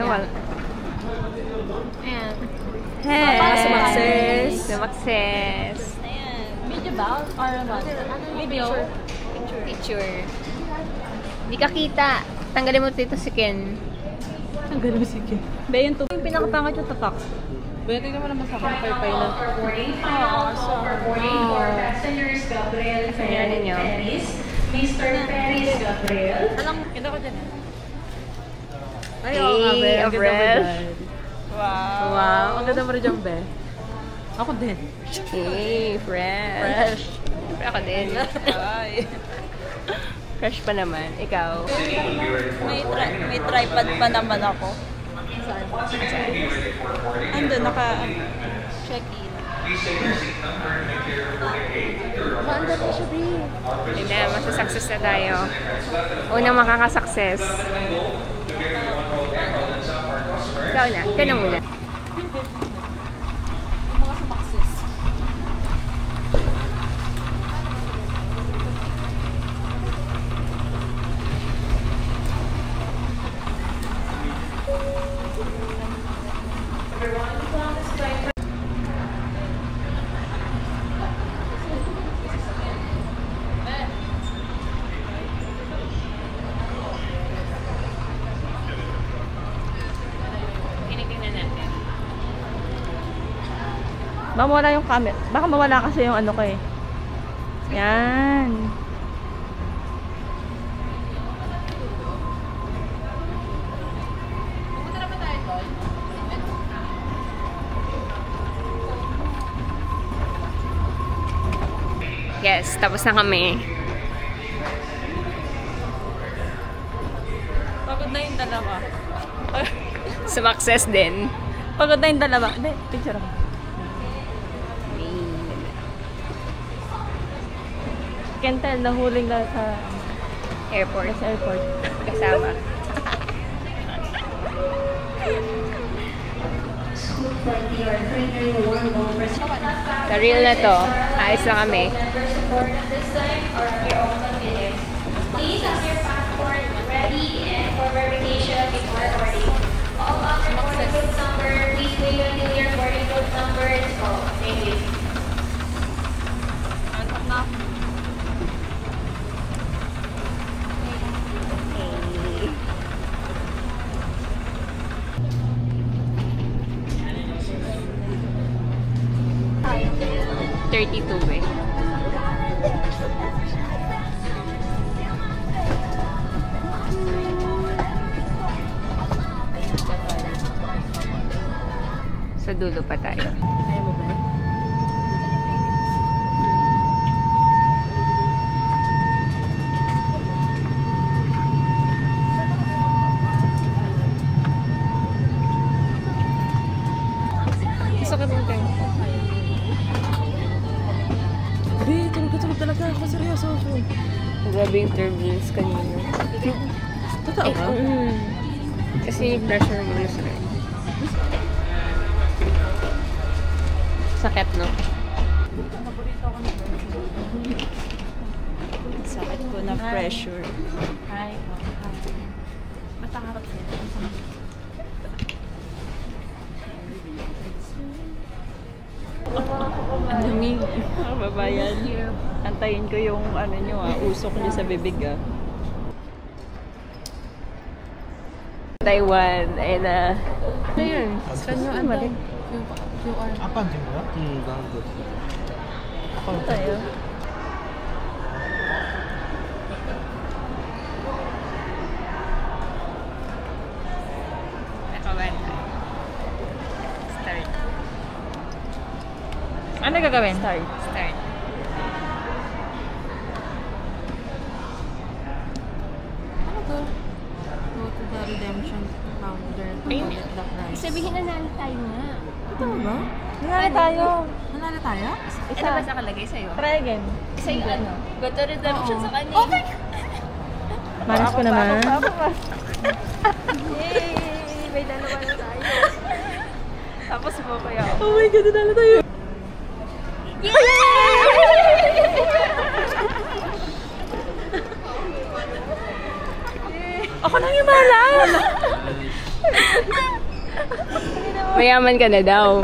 Nawal. Ayan. Hey! Sumakses. Sumakses. Ayan. Video ba? Or ano? Video? Picture. Hindi ka kita. Tanggalin mo dito si Ken. Tanggalin mo si Ken. Ba yun to? Yung pinakapangat yung tatak. Ba yun, tignan mo naman sa akin. Pay-pay na. Ayan ninyo. Mr. Ferris Gabriel. Alam, kita ko dyan. Ay, Hey, oo nga, be. Ang ganda mo Abrel. dyan. Wow. Wow, ang ganda mo rin dyan, be. Ako din. Hey, fresh. Fresh. Fresh ako din. Ay. Fresh pa naman. Ikaw. May tripod pa naman ako. Saan? Andun, naka-check-in. Maanda na siya, be. Yun na, masasuccess na tayo. Unang makakasuccess. Ikaw na. Ikaw na muna. Mga sumakses. Tinitingnan natin. Baka mawala yung camera. Baka mawala kasi yung ano ko eh. Yan. Yes, tapos na kami. Pagod na yung dalawa. Success din. Pagod na yung dalawa. Hindi, picture ako. Kentel, nahuling na sa Airport. airport. Kasama. Sa real na to, ayos lang kami. Please have your passport ready and for verification before boarding. All other boarding group number, please wait until your boarding group number is called. Thank you. Okay. 32 eh. Sa dulo pa tayo. Ayaw mo ba? Gusto ko din kayo. Tulog talaga ako. Seryoso ako. Grabe yung turbulence kanina. Totoo ba? Kasi pressure mo na sa sakit, no? Sakit ko na pressure. Hi. Basta harap siya. Ang dumi. Babayan. Antayin ko yung ano nyo usok nyo sa bibig Taiwan. And, ayun. Saan yung ano? 아빠는 된 거야? 응, 나는 그랬어. 아빠는 tayo. Nakawan. Start. Ano gagawin? Start. Start. Ano to? Go to the redemption counter to Ayun. collect the price. Sabihin na natin tayo nga. Ito ba? Nanalo tayo. Nanalo tayo? Ano ba sa kalagay sa'yo? Try again. Sa'yo ano? Go to redemption Oo. sa kanya. Okay. Manas ko naman. Yay! May dalawa na tayo. Tapos mo kaya. Oh my God, nanalo tayo. Ako nang yung mahala. Mayaman ka na daw.